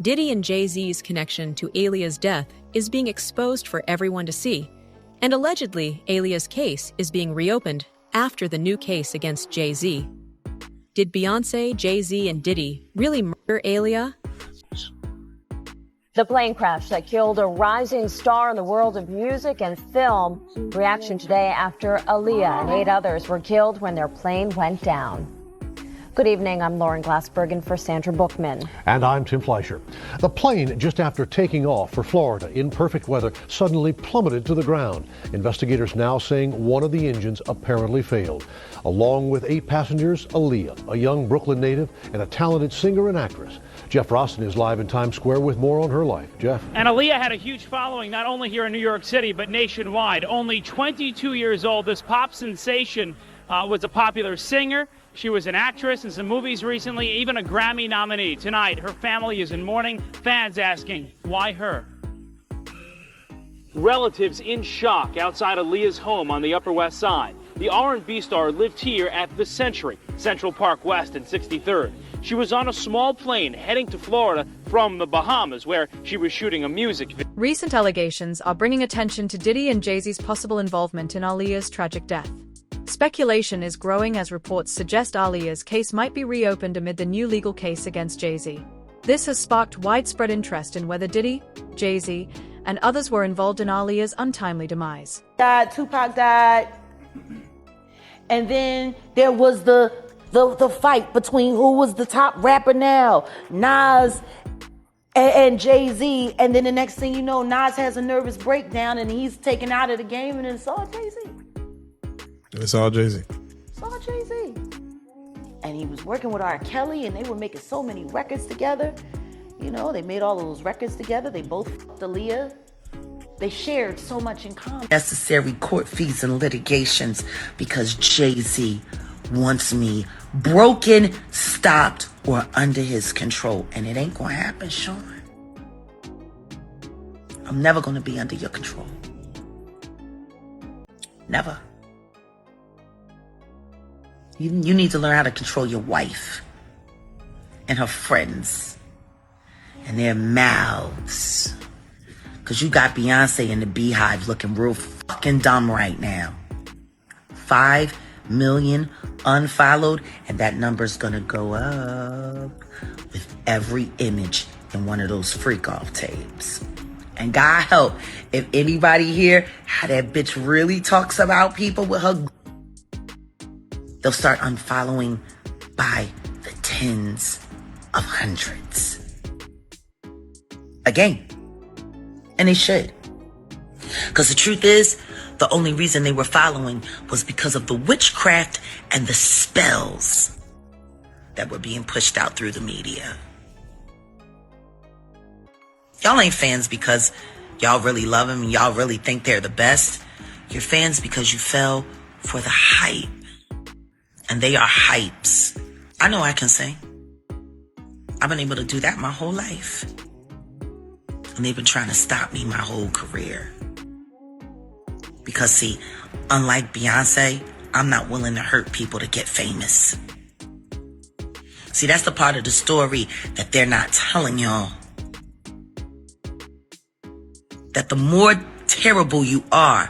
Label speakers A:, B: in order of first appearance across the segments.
A: Diddy and Jay Z's connection to Aaliyah's death is being exposed for everyone to see, and allegedly, Aaliyah's case is being reopened after the new case against Jay Z. Did Beyoncé, Jay Z, and Diddy really murder Aaliyah?
B: The plane crash that killed a rising star in the world of music and film. Reaction today after Aaliyah and 8 others were killed when their plane went down. Good evening, I'm Lauren Glassbergen for Sandra Bookman.
C: And I'm Tim Fleischer. The plane, just after taking off for Florida in perfect weather, suddenly plummeted to the ground. Investigators now saying one of the engines apparently failed. Along with 8 passengers, Aaliyah, a young Brooklyn native and a talented singer and actress. Jeff Rosten is live in Times Square with more on her life. Jeff.
D: And Aaliyah had a huge following not only here in New York City, but nationwide. Only 22 years old, this pop sensation was a popular singer. She was an actress in some movies recently, even a Grammy nominee. Tonight, her family is in mourning. Fans asking, why her? Relatives in shock outside Aaliyah's home on the Upper West Side. The R&B star lived here at the Century, Central Park West and 63rd. She was on a small plane heading to Florida from the Bahamas, where she was shooting a music video.
E: Recent allegations are bringing attention to Diddy and Jay Z's possible involvement in Aaliyah's tragic death. Speculation is growing as reports suggest Aaliyah's case might be reopened amid the new legal case against Jay Z. This has sparked widespread interest in whether Diddy, Jay Z, and others were involved in Aaliyah's untimely demise.
F: Tupac died, and then there was the fight between who was the top rapper now, Nas and Jay Z, and then the next thing you know, Nas has a nervous breakdown and he's taken out of the game, and it's all Jay Z.
G: It's all Jay Z.
F: It's all Jay Z. And he was working with R. Kelly, and they were making so many records together. You know, they made all of those records together. They both fucked Aaliyah. They shared so much in common.
H: Necessary court fees and litigations because Jay Z wants me broken, stopped, or under his control. And it ain't gonna happen, Sean. I'm never gonna be under your control. Never. You need to learn how to control your wife and her friends and their mouths. Because you got Beyonce and the Beehive looking real fucking dumb right now. 5 million unfollowed, and that number's gonna go up with every image in one of those freak-off tapes. And God help, if anybody here, how that bitch really talks about people with her, they'll start unfollowing by the tens of hundreds. Again. And they should. Because the truth is, the only reason they were following was because of the witchcraft and the spells that were being pushed out through the media. Y'all ain't fans because y'all really love them and y'all really think they're the best. You're fans because you fell for the hype. And they are hypes. I know I can sing. I've been able to do that my whole life. And they've been trying to stop me my whole career. Because see, unlike Beyonce, I'm not willing to hurt people to get famous. See, that's the part of the story that they're not telling y'all. That the more terrible you are,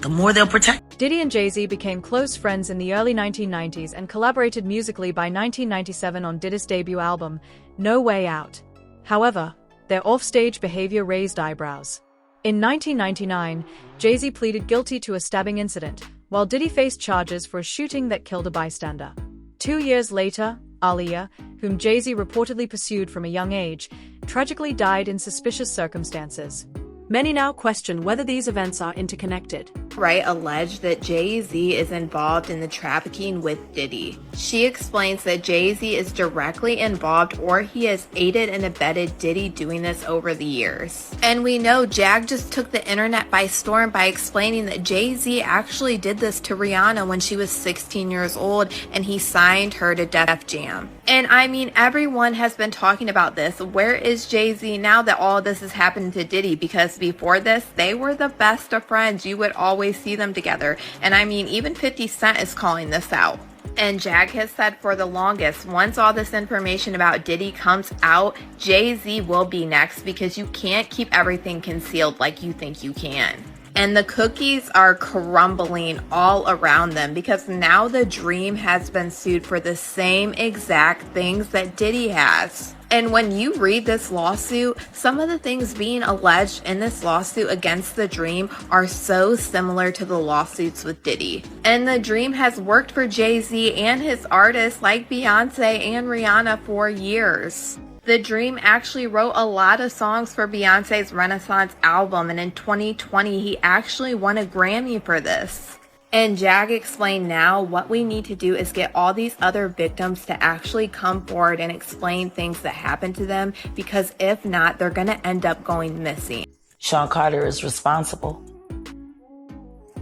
H: the more they'll protect.
E: Diddy and Jay Z became close friends in the early 1990s and collaborated musically by 1997 on Diddy's debut album, No Way Out. However, their offstage behavior raised eyebrows. In 1999, Jay Z pleaded guilty to a stabbing incident, while Diddy faced charges for a shooting that killed a bystander. 2 years later, Aaliyah, whom Jay Z reportedly pursued from a young age, tragically died in suspicious circumstances. Many now question whether these events are interconnected.
I: Wright alleged that Jay Z is involved in the trafficking with Diddy. She explains that Jay Z is directly involved or he has aided and abetted Diddy doing this over the years. And we know Jag just took the internet by storm by explaining that Jay Z actually did this to Rihanna when she was 16 years old and he signed her to Def Jam. And I mean, everyone has been talking about this. Where is Jay Z now that all this is happening to Diddy? Because before this, they were the best of friends. You would always see them together. And I mean, even 50 Cent is calling this out. And Jag has said for the longest, once all this information about Diddy comes out, Jay Z will be next because you can't keep everything concealed like you think you can. And the cookies are crumbling all around them because now the Dream has been sued for the same exact things that Diddy has. And when you read this lawsuit, some of the things being alleged in this lawsuit against the Dream are so similar to the lawsuits with Diddy. And the Dream has worked for Jay Z and his artists like Beyonce and Rihanna for years. The Dream actually wrote a lot of songs for Beyonce's Renaissance album, and in 2020 he actually won a Grammy for this. And Jag explained now what we need to do is get all these other victims to actually come forward and explain things that happened to them, because if not, they're going to end up going missing.
F: Sean Carter is responsible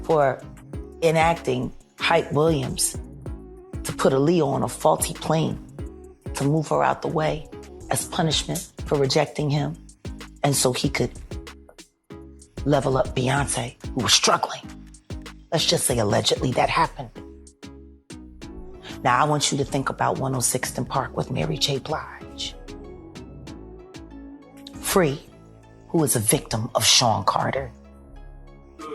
F: for enacting Hype Williams to put Aaliyah on a faulty plane to move her out the way as punishment for rejecting him, and so he could level up Beyonce, who was struggling. Let's just say allegedly that happened. Now I want you to think about 106th and Park with Mary J. Blige. Free, who is a victim of Sean Carter.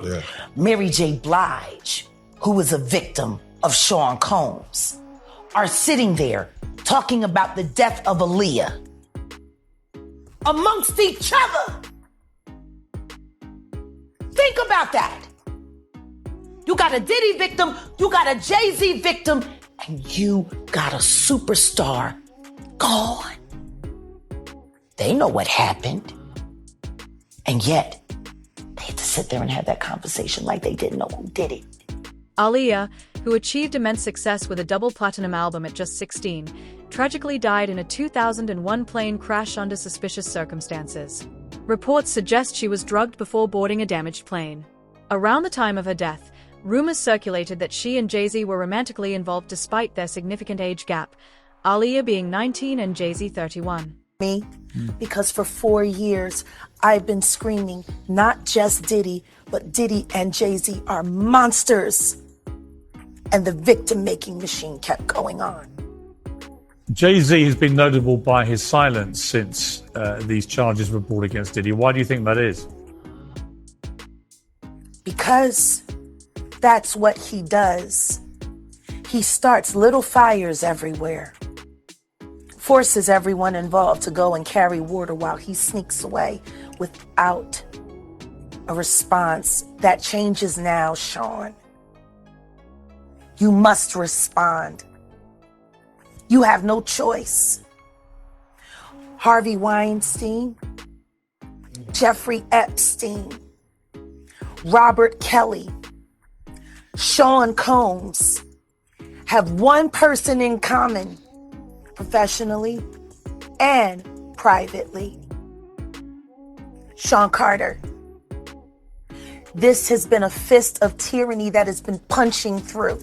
G: Yeah.
F: Mary J. Blige, who is a victim of Sean Combs, are sitting there talking about the death of Aaliyah amongst each other. Think about that. You got a Diddy victim, you got a Jay Z victim, and you got a superstar gone. They know what happened. And yet, they had to sit there and have that conversation like they didn't know who did it.
E: Aaliyah, who achieved immense success with a double platinum album at just 16, tragically died in a 2001 plane crash under suspicious circumstances. Reports suggest she was drugged before boarding a damaged plane. Around the time of her death, rumors circulated that she and Jay Z were romantically involved despite their significant age gap, Aaliyah being 19 and Jay Z 31.
F: Me, because for 4 years, I've been screaming, not just Diddy, but Diddy and Jay Z are monsters. And the victim-making machine kept going on.
J: Jay Z has been notable by his silence since these charges were brought against Diddy. Why do you think that is?
F: Because that's what he does. He starts little fires everywhere, forces everyone involved to go and carry water while he sneaks away without a response. That changes now, Sean. You must respond. You have no choice. Harvey Weinstein, Jeffrey Epstein, Robert Kelly, Sean Combs have one person in common, professionally and privately. Sean Carter. This has been a fist of tyranny that has been punching through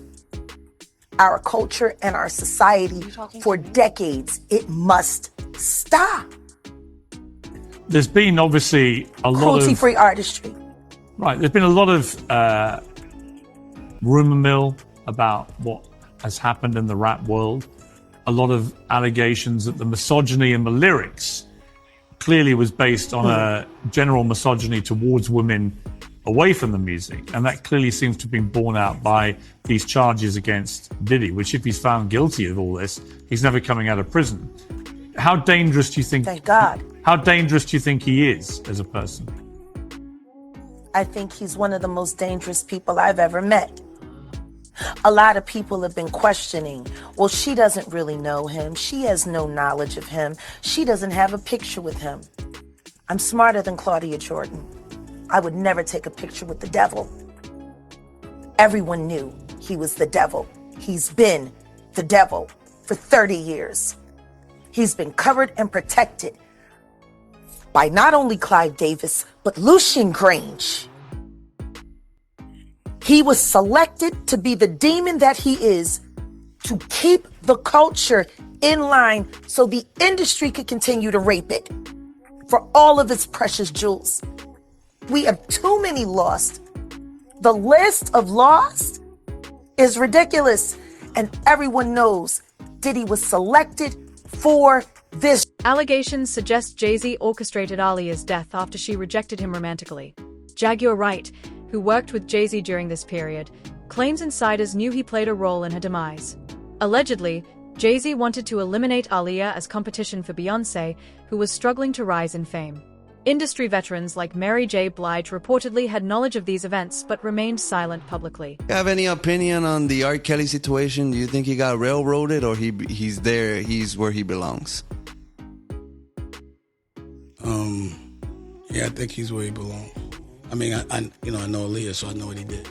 F: our culture and our society for decades. It must stop.
J: There's been obviously a lot of
F: cruelty-free artistry.
J: Right, there's been a lot of rumor mill about what has happened in the rap world. A lot of allegations that the misogyny in the lyrics clearly was based on a general misogyny towards women away from the music. And that clearly seems to have been borne out by these charges against Diddy, which if he's found guilty of all this, he's never coming out of prison. How dangerous do you think?
F: Thank God.
J: How dangerous do you think he is as a person?
F: I think he's one of the most dangerous people I've ever met. A lot of people have been questioning, well, she doesn't really know him. She has no knowledge of him. She doesn't have a picture with him. I'm smarter than Claudia Jordan. I would never take a picture with the devil. Everyone knew he was the devil. He's been the devil for 30 years. He's been covered and protected by not only Clive Davis, but Lucian Grange. He was selected to be the demon that he is, to keep the culture in line so the industry could continue to rape it for all of its precious jewels. We have too many lost. The list of lost is ridiculous. And everyone knows Diddy was selected for this.
E: Allegations suggest Jay Z orchestrated Aaliyah's death after she rejected him romantically. Jaguar Wright, who worked with Jay Z during this period, claims insiders knew he played a role in her demise. Allegedly, Jay Z wanted to eliminate Aaliyah as competition for Beyoncé, who was struggling to rise in fame. Industry veterans like Mary J. Blige reportedly had knowledge of these events but remained silent publicly.
K: Have any opinion on the R. Kelly situation? Do you think he got railroaded, or he's where he belongs?
L: Yeah, I think he's where he belongs. I mean, I know Aaliyah, so I know what he did.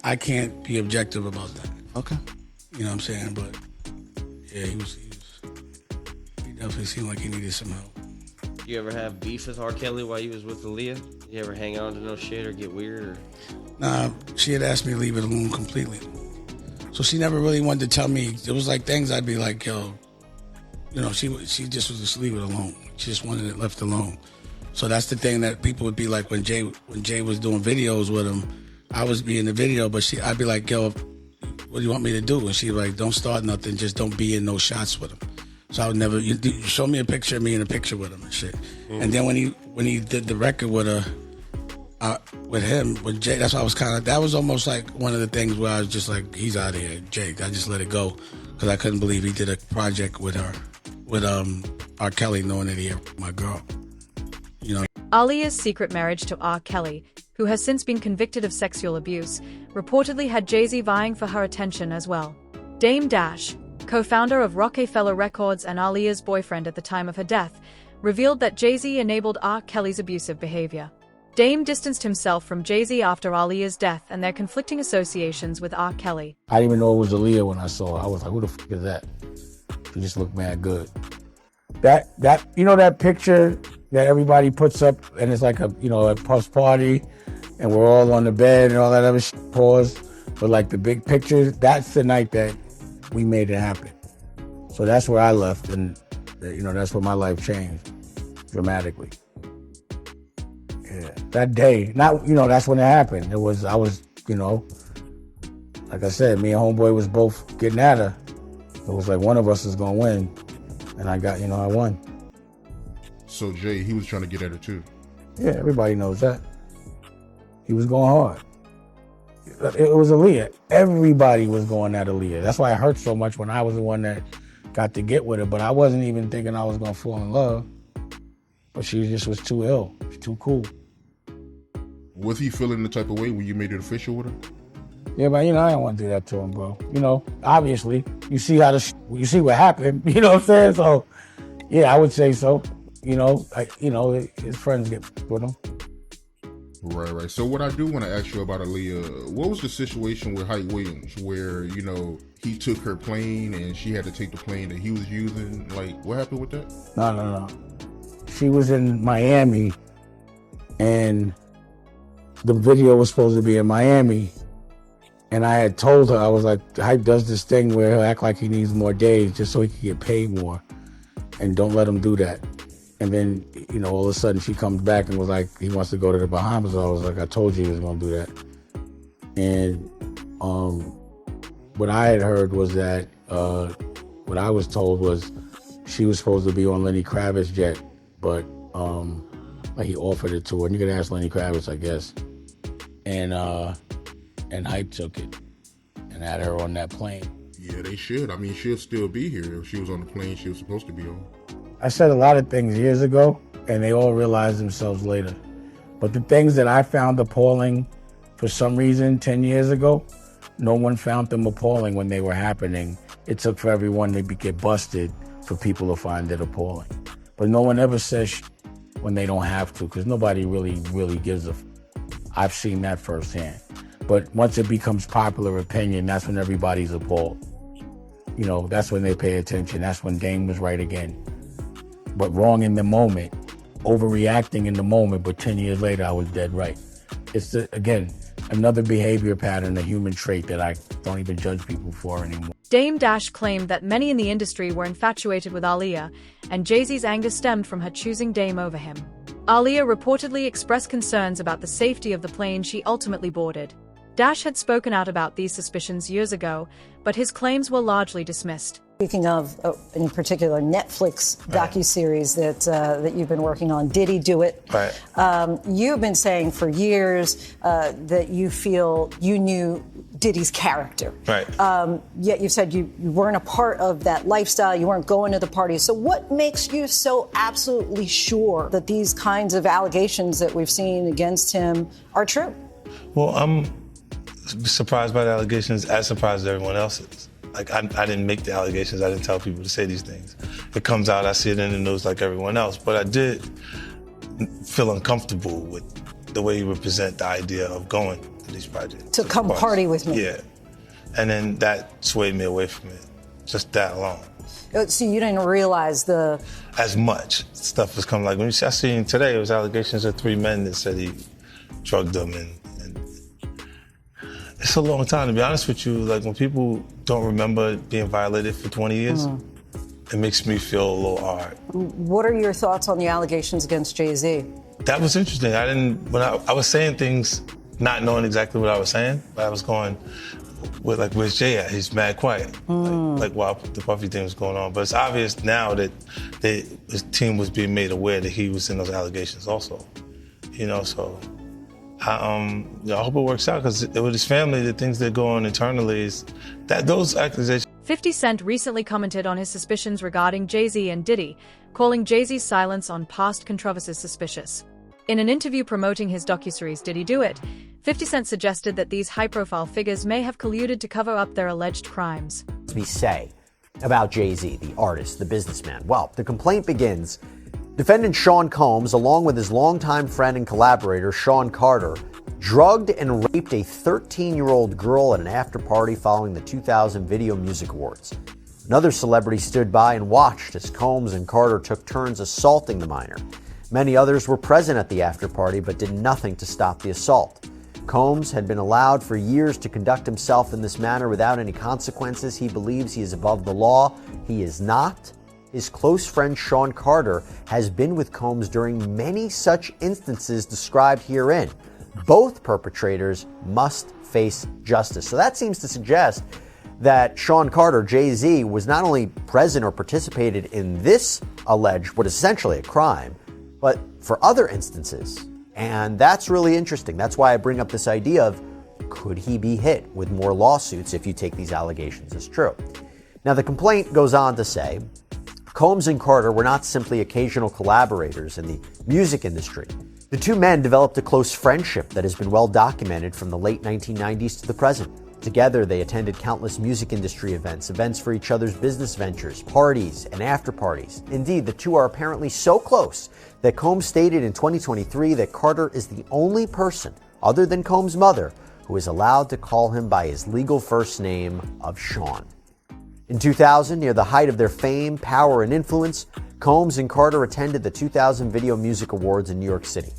L: I can't be objective about that.
K: Okay.
L: You know what I'm saying? But yeah, he definitely seemed like he needed some help.
M: You ever have beef with R. Kelly while you was with Aaliyah? You ever hang on to no shit or get weird? Or?
L: Nah, she had asked me to leave it alone completely. So she never really wanted to tell me. It was like things I'd be like, yo, she just was just leave it alone. She just wanted it left alone. So that's the thing that people would be like when Jay was doing videos with him, I was be in the video, but I'd be like, yo, what do you want me to do? And she'd be like, don't start nothing, just don't be in no shots with him. So I would never, you show me a picture of me in a picture with him and shit. Mm-hmm. And then when he did the record with Jay, that's why I was that was almost like one of the things where I was just like, he's out of here, Jay. I just let it go because I couldn't believe he did a project with her, with R. Kelly, knowing that he had my girl.
E: Aaliyah's secret marriage to R. Kelly, who has since been convicted of sexual abuse, reportedly had Jay Z vying for her attention as well. Dame Dash, co-founder of Rockefeller Records and Aaliyah's boyfriend at the time of her death, revealed that Jay Z enabled R. Kelly's abusive behavior. Dame distanced himself from Jay Z after Aaliyah's death and their conflicting associations with R. Kelly.
N: I didn't even know it was Aaliyah when I saw her. I was like, who the fuck is that? She just looked mad good. That picture that everybody puts up, and it's like a Puff's party, and we're all on the bed and all that other shit, pause. But like the big pictures, that's the night that we made it happen. So that's where I left, and that's where my life changed dramatically. Yeah, that day, that's when it happened. I was, like I said, me and homeboy was both getting at her. It was like one of us is gonna win, and I won.
O: So Jay, he was trying to get at her too.
N: Yeah, everybody knows that. He was going hard. It was Aaliyah. Everybody was going at Aaliyah. That's why it hurt so much when I was the one that got to get with her. But I wasn't even thinking I was going to fall in love. But she just was too ill. She was too cool.
O: Was he feeling the type of way when you made it official with her?
N: Yeah, but I don't want to do that to him, bro. Obviously, you see you see what happened. You know what I'm saying? So, yeah, I would say so. His friends get with him.
O: Right. So what I do want to ask you about Aaliyah, what was the situation with Hype Williams where, he took her plane and she had to take the plane that he was using? Like, what happened with that?
N: No. She was in Miami, and the video was supposed to be in Miami. And I had told her, I was like, Hype does this thing where he'll act like he needs more days just so he can get paid more. And don't let him do that. And then, all of a sudden she comes back and was like, he wants to go to the Bahamas. I was like, I told you he was going to do that. And what I had heard was that, what I was told was she was supposed to be on Lenny Kravitz's jet, but he offered it to her. And you can ask Lenny Kravitz, I guess. And Hype took it and had her on that plane.
O: Yeah, they should. I mean, she'll still be here. If she was on the plane she was supposed to be on.
N: I said a lot of things years ago, and they all realized themselves later. But the things that I found appalling for some reason 10 years ago, no one found them appalling when they were happening. It took for everyone to get busted for people to find it appalling. But no one ever says when they don't have to, because nobody really gives a I've seen that firsthand. But once it becomes popular opinion, that's when everybody's appalled. That's when they pay attention. That's when Dame was right again. But wrong in the moment, overreacting in the moment, but 10 years later, I was dead right. It's, again, another behavior pattern, a human trait that I don't even judge people for anymore.
E: Dame Dash claimed that many in the industry were infatuated with Aaliyah, and Jay Z's anger stemmed from her choosing Dame over him. Aaliyah reportedly expressed concerns about the safety of the plane she ultimately boarded. Dash had spoken out about these suspicions years ago, but his claims were largely dismissed.
P: Speaking of, in particular, Netflix docuseries that you've been working on, Diddy Do It.
Q: Right.
P: You've been saying for years that you feel you knew Diddy's character.
Q: Right.
P: Yet you said you weren't a part of that lifestyle, you weren't going to the parties. So what makes you so absolutely sure that these kinds of allegations that we've seen against him are true?
Q: Well, I'm surprised by the allegations, as surprised as everyone else is. Like, I didn't make the allegations. I didn't tell people to say these things. It comes out, I see it in the news like everyone else. But I did feel uncomfortable with the way he would present the idea of going to these projects.
P: To come party with me.
Q: Yeah. And then that swayed me away from it. Just that alone.
P: So you didn't realize
Q: as much stuff was coming. Like, when I seen today, it was allegations of 3 men that said he drugged them. And it's a long time, to be honest with you. Like, when people don't remember being violated for 20 years, it makes me feel a little hard.
P: What are your thoughts on the allegations against Jay Z?
Q: That was interesting. When I was saying things, not knowing exactly what I was saying, but I was going with, like, where's Jay at? He's mad quiet. Like while the Puffy thing was going on. But it's obvious now that his team was being made aware that he was in those allegations also. You know, so I hope it works out, because with his family, the things that go on internally is that those accusations.
E: 50 Cent recently commented on his suspicions regarding Jay Z and Diddy, calling Jay Z's silence on past controversies suspicious. In an interview promoting his docuseries Diddy Do It, 50 Cent suggested that these high-profile figures may have colluded to cover up their alleged crimes.
R: We say about Jay Z, the artist, the businessman. Well, the complaint begins. Defendant Sean Combs, along with his longtime friend and collaborator, Sean Carter, drugged and raped a 13-year-old girl at an after-party following the 2000 Video Music Awards. Another celebrity stood by and watched as Combs and Carter took turns assaulting the minor. Many others were present at the after-party but did nothing to stop the assault. Combs had been allowed for years to conduct himself in this manner without any consequences. He believes he is above the law. He is not. His close friend Sean Carter has been with Combs during many such instances described herein. Both perpetrators must face justice. So that seems to suggest that Sean Carter, Jay Z, was not only present or participated in this alleged, what is essentially a crime, but for other instances. And that's really interesting. That's why I bring up this idea of, could he be hit with more lawsuits if you take these allegations as true? Now, the complaint goes on to say, Combs and Carter were not simply occasional collaborators in the music industry. The two men developed a close friendship that has been well documented from the late 1990s to the present. Together, they attended countless music industry events for each other's business ventures, parties, and after parties. Indeed, the two are apparently so close that Combs stated in 2023 that Carter is the only person, other than Combs' mother, who is allowed to call him by his legal first name of Sean. In 2000, near the height of their fame, power, and influence, Combs and Carter attended the 2000 Video Music Awards in New York City.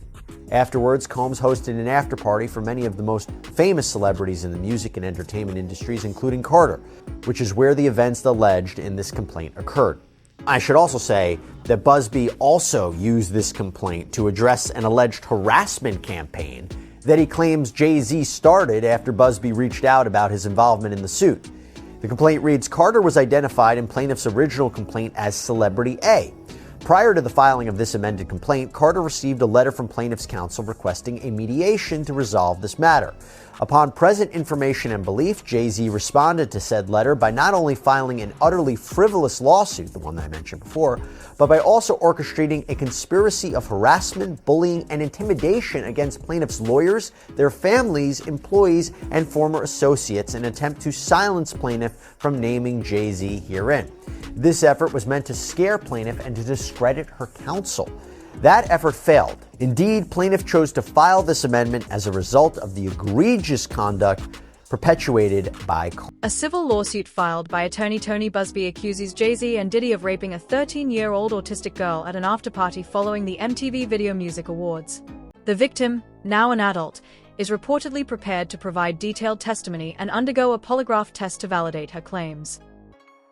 R: Afterwards, Combs hosted an after-party for many of the most famous celebrities in the music and entertainment industries, including Carter, which is where the events alleged in this complaint occurred. I should also say that Busby also used this complaint to address an alleged harassment campaign that he claims Jay Z started after Busby reached out about his involvement in the suit. The complaint reads, Carter was identified in plaintiff's original complaint as Celebrity A. Prior to the filing of this amended complaint, Carter received a letter from plaintiff's counsel requesting a mediation to resolve this matter. Upon present information and belief, Jay Z responded to said letter by not only filing an utterly frivolous lawsuit, the one that I mentioned before, but by also orchestrating a conspiracy of harassment, bullying, and intimidation against plaintiff's lawyers, their families, employees, and former associates in an attempt to silence plaintiff from naming Jay Z herein. This effort was meant to scare plaintiff and to discredit her counsel. That effort failed. Indeed, plaintiff chose to file this amendment as a result of the egregious conduct perpetuated by Carter.
E: A civil lawsuit filed by attorney Tony Busby accuses Jay Z and Diddy of raping a 13-year-old autistic girl at an after-party following the MTV Video Music Awards. The victim, now an adult, is reportedly prepared to provide detailed testimony and undergo a polygraph test to validate her claims.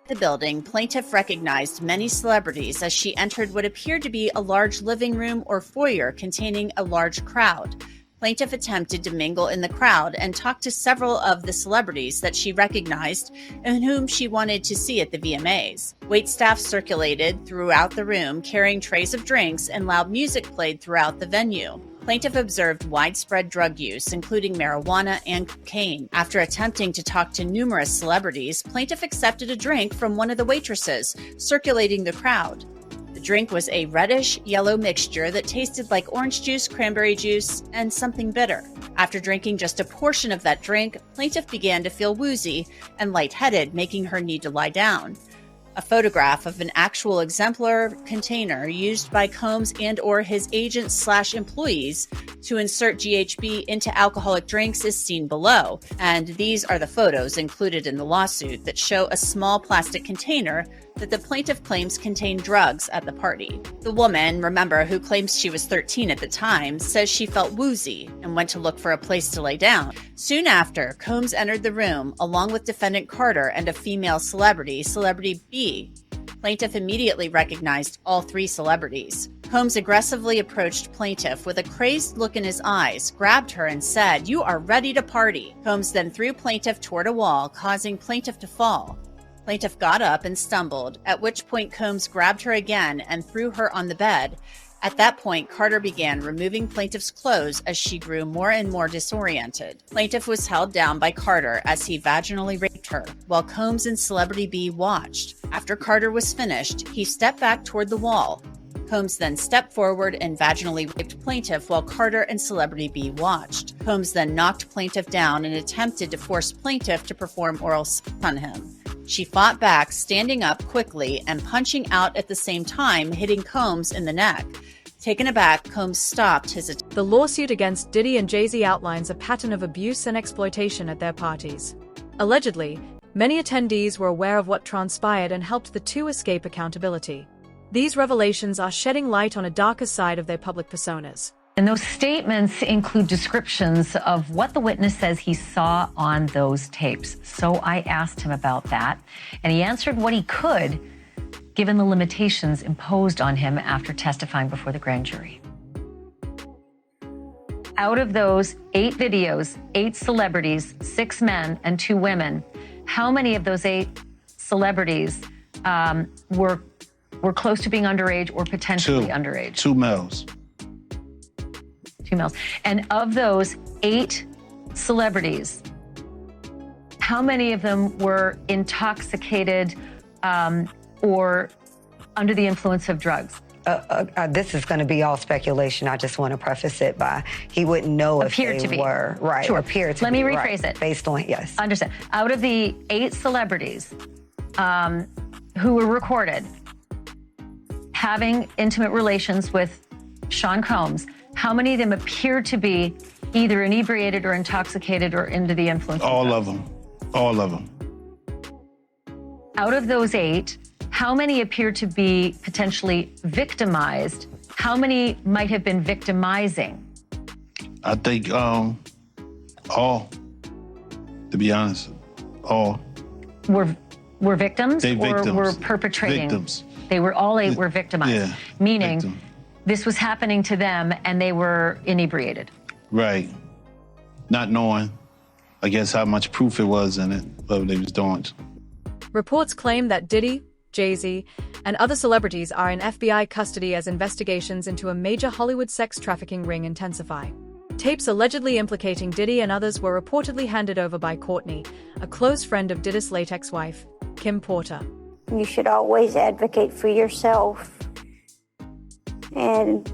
S: The building, plaintiff recognized many celebrities as she entered what appeared to be a large living room or foyer containing a large crowd. Plaintiff attempted to mingle in the crowd and talk to several of the celebrities that she recognized and whom she wanted to see at the VMAs. Waitstaff circulated throughout the room, carrying trays of drinks, and loud music played throughout the venue. Plaintiff observed widespread drug use, including marijuana and cocaine. After attempting to talk to numerous celebrities, plaintiff accepted a drink from one of the waitresses, circulating the crowd. The drink was a reddish-yellow mixture that tasted like orange juice, cranberry juice, and something bitter. After drinking just a portion of that drink, plaintiff began to feel woozy and lightheaded, making her need to lie down. A photograph of an actual exemplar container used by Combs and/or his agents/employees to insert GHB into alcoholic drinks is seen below, and these are the photos included in the lawsuit that show a small plastic container that the plaintiff claims contained drugs at the party. The woman, remember, who claims she was 13 at the time, says she felt woozy and went to look for a place to lay down. Soon after, Combs entered the room along with defendant Carter and a female celebrity, Celebrity B. Plaintiff immediately recognized all three celebrities. Combs aggressively approached plaintiff with a crazed look in his eyes, grabbed her and said, "You are ready to party." Combs then threw plaintiff toward a wall, causing plaintiff to fall. Plaintiff got up and stumbled, at which point Combs grabbed her again and threw her on the bed. At that point, Carter began removing plaintiff's clothes as she grew more and more disoriented. Plaintiff was held down by Carter as he vaginally raped her, while Combs and Celebrity B watched. After Carter was finished, he stepped back toward the wall. Combs then stepped forward and vaginally raped plaintiff while Carter and Celebrity B watched. Combs then knocked plaintiff down and attempted to force plaintiff to perform oral sex on him. She fought back, standing up quickly and punching out at the same time, hitting Combs in the neck. Taken aback, Combs stopped his attack.
E: The lawsuit against Diddy and Jay Z outlines a pattern of abuse and exploitation at their parties. Allegedly, many attendees were aware of what transpired and helped the two escape accountability. These revelations are shedding light on a darker side of their public personas.
T: And those statements include descriptions of what the witness says he saw on those tapes. So I asked him about that, and he answered what he could, given the limitations imposed on him after testifying before the grand jury. Out of those 8 videos, 8 celebrities, 6 men and 2 women, how many of those 8 celebrities were close to being underage or potentially underage?
U: 2 males.
T: 2 males. And of those 8 celebrities, how many of them were intoxicated or under the influence of drugs?
V: This is going to be all speculation. I just want to preface it by he wouldn't know if they were. Right.
T: Sure.
V: Appear to
T: Let
V: be
T: me rephrase it.
V: Based on, yes.
T: Understand. Out of the 8 celebrities who were recorded having intimate relations with Sean Combs, how many of them appeared to be either inebriated or intoxicated or under the influence?
U: All of them. All of them.
T: Out of those 8, how many appeared to be potentially victimized? How many might have been victimizing?
U: I think all, to be honest, all.
T: Were victims
U: They victims.
T: Or were perpetrating?
U: Victims.
T: They were all 8 were victimized.
U: Yeah.
T: Meaning this was happening to them and they were inebriated.
U: Right. Not knowing, I guess, how much proof it was in it, what they was doing.
E: Reports claim that Diddy, Jay Z, and other celebrities are in FBI custody as investigations into a major Hollywood sex trafficking ring intensify. Tapes allegedly implicating Diddy and others were reportedly handed over by Courtney, a close friend of Diddy's late ex-wife, Kim Porter.
W: You should always advocate for yourself and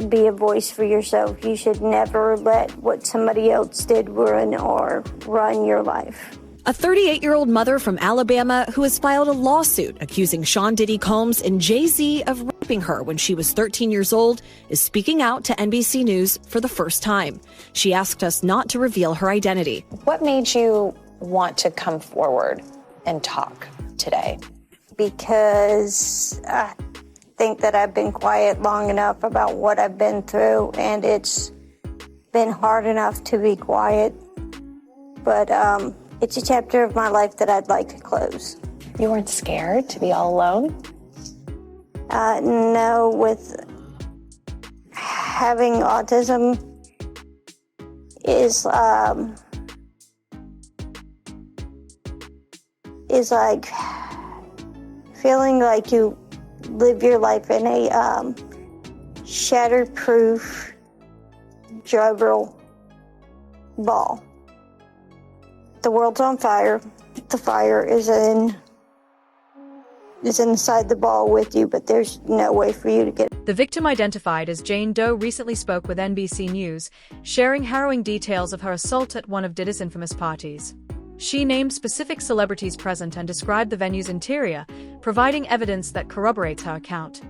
W: be a voice for yourself. You should never let what somebody else did ruin or run your life.
X: A 38-year-old mother from Alabama who has filed a lawsuit accusing Sean Diddy Combs and Jay Z of raping her when she was 13 years old is speaking out to NBC News for the first time. She asked us not to reveal her identity.
Y: What made you want to come forward and talk today?
W: Because I think that I've been quiet long enough about what I've been through, and it's been hard enough to be quiet. But it's a chapter of my life that I'd like to close.
Y: You weren't scared to be all alone?
W: No, with having autism, is like feeling like you live your life in a shatterproof druggle ball. The world's on fire. The fire is inside the ball with you, but there's no way for you to get it.
E: The victim, identified as Jane Doe, recently spoke with NBC News, sharing harrowing details of her assault at one of Diddy's infamous parties. She named specific celebrities present and described the venue's interior, providing evidence that corroborates her account.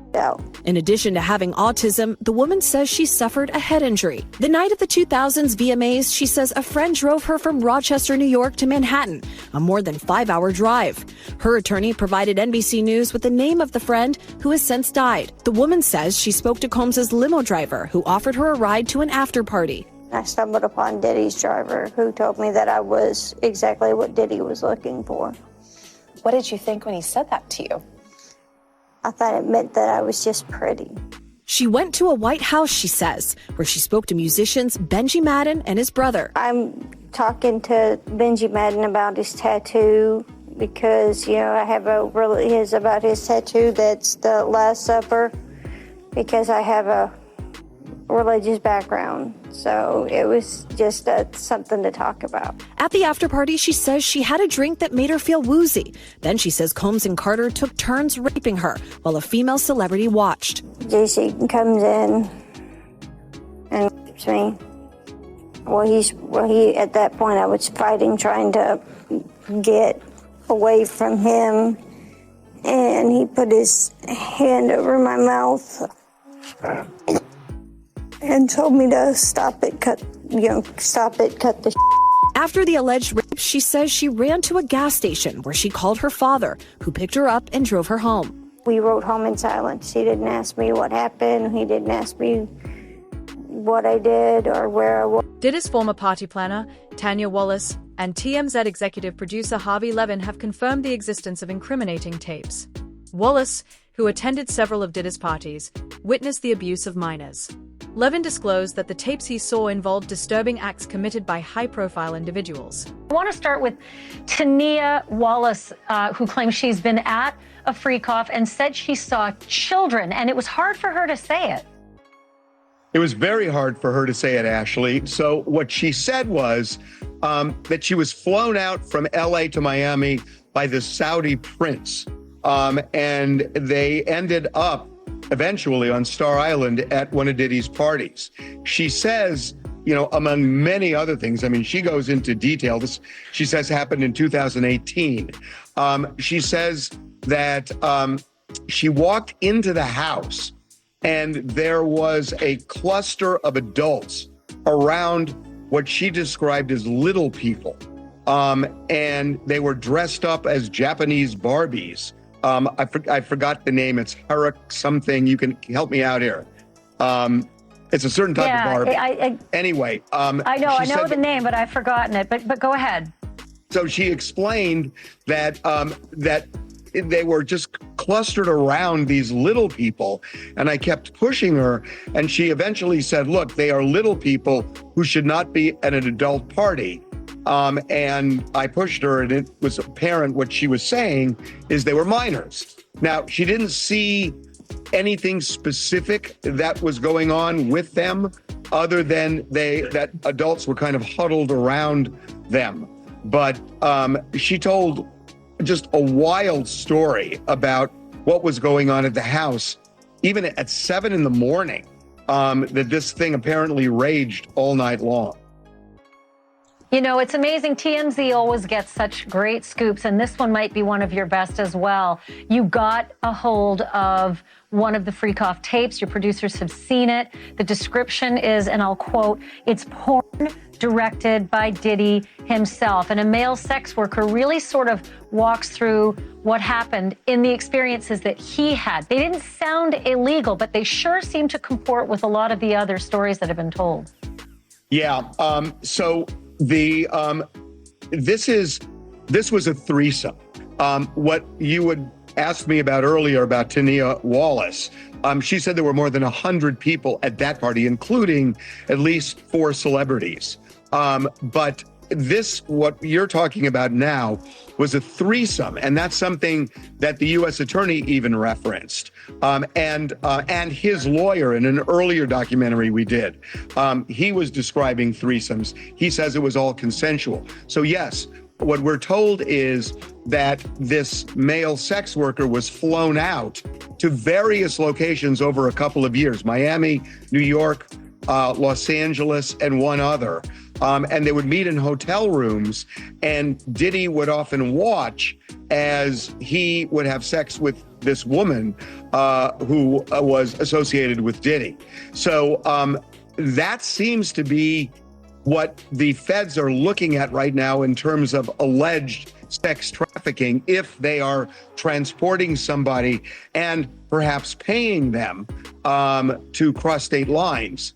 X: In addition to having autism, the woman says she suffered a head injury. The night of the 2000s VMAs, she says a friend drove her from Rochester, New York to Manhattan, a more than 5-hour drive. Her attorney provided NBC News with the name of the friend who has since died. The woman says she spoke to Combs's limo driver, who offered her a ride to an after party.
W: I stumbled upon Diddy's driver, who told me that I was exactly what Diddy was looking for.
Y: What did you think when he said that to you?
W: I thought it meant that I was just pretty.
X: She went to a White House, she says, where she spoke to musicians Benji Madden and his brother.
W: I'm talking to Benji Madden about his tattoo because, I have about his tattoo that's the Last Supper, because I have a religious background. So it was just something to talk about.
X: At the after party, she says she had a drink that made her feel woozy. Then she says Combs and Carter took turns raping her while a female celebrity watched.
W: Jay Z comes in and rapes me. He at that point I was fighting, trying to get away from him, and he put his hand over my mouth and told me to stop it, cut the
X: After the alleged rape, she says she ran to a gas station where she called her father, who picked her up and drove her home.
W: We rode home in silence. He didn't ask me what happened. He didn't ask me what I did or where I was.
E: Diddy's former party planner, Tanya Wallace, and TMZ executive producer Harvey Levin have confirmed the existence of incriminating tapes. Wallace, who attended several of Diddy's parties, witnessed the abuse of minors. Levin disclosed that the tapes he saw involved disturbing acts committed by high-profile individuals.
T: I want to start with Tanya Wallace, who claims she's been at a freak-off and said she saw children, and it was hard for her to say it.
A: It was very hard for her to say it, Ashley. So what she said was that she was flown out from LA to Miami by the Saudi prince, and they ended up eventually on Star Island at one of Diddy's parties. She says, among many other things, she goes into detail. This, she says, happened in 2018. She says that she walked into the house and there was a cluster of adults around what she described as little people. And they were dressed up as Japanese Barbies. I forgot the name. It's Harak something. You can help me out here. It's a certain type of Barbie. Anyway.
T: I know the name, but I've forgotten it. But go ahead.
A: So she explained that that they were just clustered around these little people. And I kept pushing her. And she eventually said, look, they are little people who should not be at an adult party. And I pushed her, and it was apparent what she was saying is they were minors. Now, she didn't see anything specific that was going on with them other than that adults were kind of huddled around them. But she told just a wild story about what was going on at the house, even at 7 a.m, that this thing apparently raged all night long.
T: It's amazing. TMZ always gets such great scoops, and this one might be one of your best as well. You got a hold of one of the freak-off tapes. Your producers have seen it. The description is, and I'll quote, "It's porn directed by Diddy himself." And a male sex worker really sort of walks through what happened in the experiences that he had. They didn't sound illegal, but they sure seem to comport with a lot of the other stories that have been told.
A: Yeah. So this was a threesome. What you would ask me about earlier about Tanya Wallace, she said there were more than 100 people at that party, including at least 4 celebrities. But this, what you're talking about now, was a threesome, and that's something that the U.S. attorney even referenced, and his lawyer in an earlier documentary we did. He was describing threesomes. He says it was all consensual. So yes, what we're told is that this male sex worker was flown out to various locations over a couple of years: Miami, New York, Los Angeles, and one other. And they would meet in hotel rooms, and Diddy would often watch as he would have sex with this woman who was associated with Diddy. So that seems to be what the feds are looking at right now in terms of alleged sex trafficking, if they are transporting somebody and perhaps paying them to cross state lines.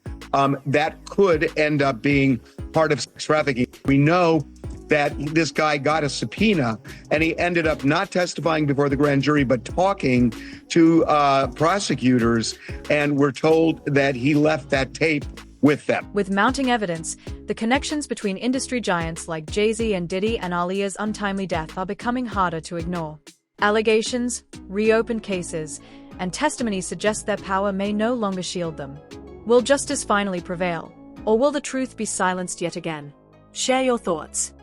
A: That could end up being part of sex trafficking. We know that this guy got a subpoena, and he ended up not testifying before the grand jury, but talking to prosecutors, and we're told that he left that tape with them.
E: With mounting evidence, the connections between industry giants like Jay Z and Diddy and Aaliyah's untimely death are becoming harder to ignore. Allegations, reopened cases, and testimony suggest their power may no longer shield them. Will justice finally prevail, or will the truth be silenced yet again? Share your thoughts.